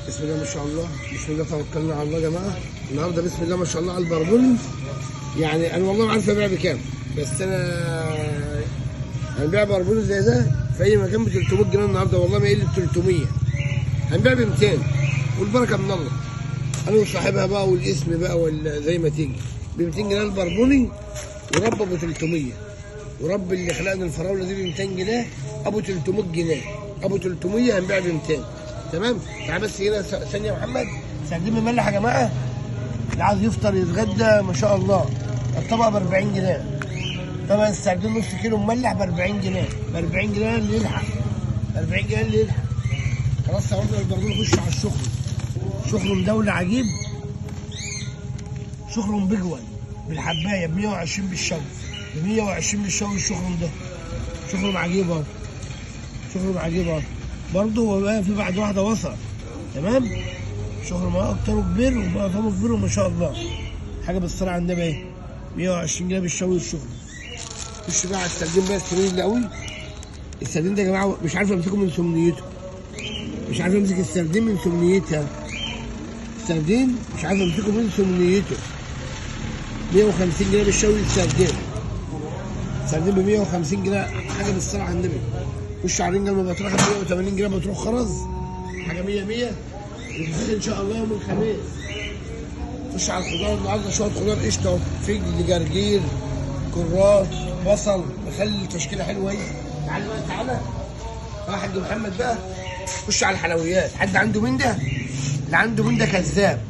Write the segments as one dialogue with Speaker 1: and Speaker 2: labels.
Speaker 1: بسم الله ما شاء الله، بسم الله توكلنا على الله يا جماعه. النهارده بسم الله ما شاء الله على البربوني. يعني انا والله ما عارف ابيع بكام، بس انا هنبيع بربوني زي ده في اي مكان ب 300 جنيه النهارده، والله ما يقل ب 300. هنبيع ب 200 والبركه من الله. انا وصاحبها بقى والاسم بقى ولا زي ما تيجي ب 200 جنيه البربوني، ورب ابو 300، ورب اللي خلقنا الفراوله دي ب 200 جنيه، ابو 300 جنيه، ابو 300 هنبيع ب 200. تمام. تعال بس هنا ثانيه يا محمد، سردين مملح يا جماعه، اللي عايز يفطر يتغدى ما شاء الله. الطبق ب 40 جنيه. طبعا السردين نص كيلو مملح ب 40 جنيه، ب 40 جنيه اللي يلحق، 40 جنيه اللي يلحق. خلاص صورنا البربون، نخش على الشخرم. شخرم دولة عجيب، شخرم بجول بالحبايه ب 120 بالشوي، ب 120 بالشوي الشخرم ده. شخرم عجيب اهو، شخرم عجيب اهو. برضه هو بقى في بعد واحده وسط. تمام. شخرم اهو اكتره كبير وبقى طعمه كبير وما شاء الله. حاجه بالصلاه على النبي اهي، 120 جنيه بالشوي الشخرم. خش بقى على السردين بقى السمين اللي قوي. السردين ده يا جماعه مش عارف امسكه من سمنيته، مش عارف امسك السردين من سمنيتها. السردين مش عارف امسكه من سمنيته. 150 جنيه بالشوي السردين. السردين ب 150 جنيه، حاجه بالصلاه على النبي. خش على الرنجه المبطرخه ب 180 جنيه مطروح خرز، حاجه 100 100. الجديد ان شاء الله يوم الخميس. خش على الخضار النهارده، شويه خضار قشطه اهو، فجل، جرجير، كرات، بصل، مخلي التشكيله حلوه اهي. تعالى بقى تعالى يا حاج محمد بقى. خش على الحلويات. حد عنده من ده؟ اللي عنده من ده كذاب،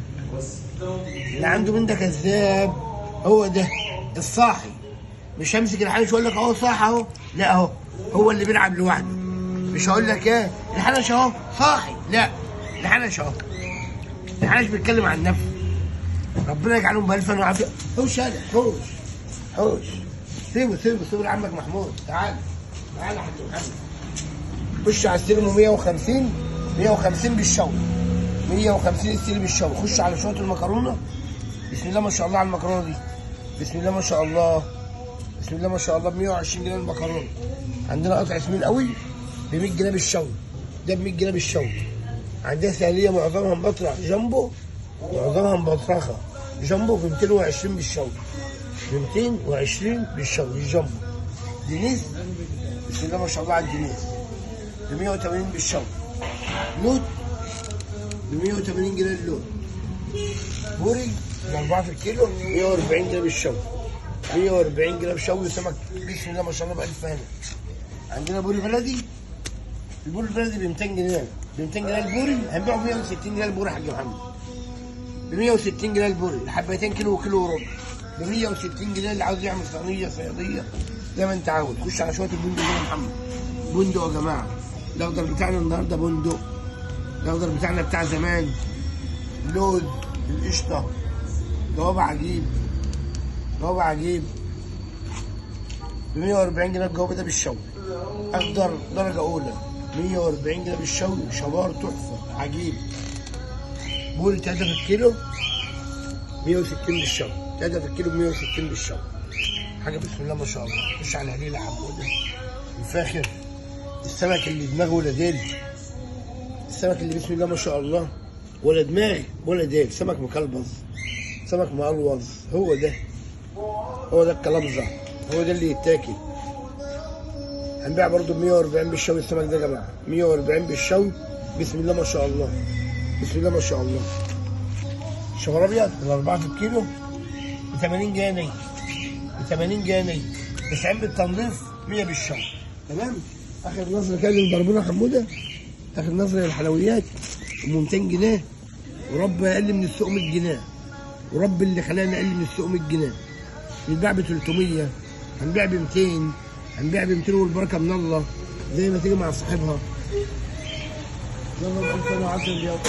Speaker 1: اللي عنده من ده كذاب. هو ده الصاحي. مش همسك الحنش واقول لك اهو صاحي اهو، لا اهو هو اللي بيلعب لوحده. مش هقول لك ايه الحنش اهو صاحي، لا الحنش اهو، الحنش بيتكلم عن نفسه. ربنا يجعلهم بألف وعافية. حوش هذا، حوش حوش. سيبه لعمك محمود. تعال تعال يا حاج محمد. خش على السلم 150 150 بالشوي، 150 السلم بالشوي. خش على شويه المكرونه. بسم الله ما شاء الله على المكرونه دي، بسم الله ما شاء الله، بسم الله ما شاء الله. ب 120 جنيه المكرونه. عندنا قطع سمين قوي ب 100 جنيه بالشوي، ده ب 100 جنيه بالشوي. عندنا سهليه معظمها مبطرخ جامبو، معظمها مبطرخه جامبو ب 220 بالشوي، ب 220 بالشوي الجامبو. دينيس بسم الله ما شاء الله على الدينيس ب 180 بالشوي. لوت ب 180 جنيه اللوت. بوري الأربعة في الكيلو 140 جنيه بالشوي، 140 جنيه بالشوي. سمك بسم الله ما شاء الله بألف هنا. عندنا بوري بلدي، البوري البلدي ب 200 جنيه، ب 200 جنيه البوري. هنبيعه ب 160 جنيه البوري يا حاج محمد، ب 160 جنيه البوري. حبتين كيلو وكيلو وربع ب 160 جنيه. اللي عاوز يعمل صينيه صياديه زي ما انت عاوز. خش على شويه البندق ده يا محمد. بندق يا جماعه، الاخضر بتاعنا النهارده بندق، الاخضر بتاعنا بتاع زمان. لوز، القشطه، جواب عجيب، جواب عجيب ب 140 جنيه الجواب ده بالشوي. اخضر درجه اولى 140 جنيه بالشوي. شبار تحفه عجيب. بوري 3 في الكيلو 160 بالشوي، 3 في الكيلو ب 160 بالشوي. حاجه بسم الله ما شاء الله. خش على هليل عبوده الفاخر، السمك اللي دماغه ولا ديل، السمك اللي بسم الله ما شاء الله ولا دماغ ولا ديل، سمك مكلبز، سمك مقلوظ. هو ده، هو ده الكلبزه، هو ده اللي يتاكل. هنبيع برضه ب 140 بالشوي السمك ده يا جماعه، 140 بالشوي. بسم الله ما شاء الله، بسم الله ما شاء الله. شبر ابيض الاربعه في الكيلو ب 80 جنيه، ب 80 جنيه 90 بالتنظيف، 100 بالشوي. تمام. اخر نظره كده للبربونه حموده، اخر نظره للحلويات ب 200 جنيه، ورب اقل من السوق 100 جنيه، ورب اللي خلانا اقل من السوق 100 جنيه. بنبيع ب 300، هنبيع ب 200، هنبيع ب 200 والبركه من الله زي ما تيجي مع صاحبها. يلا ب 2010 اليوم.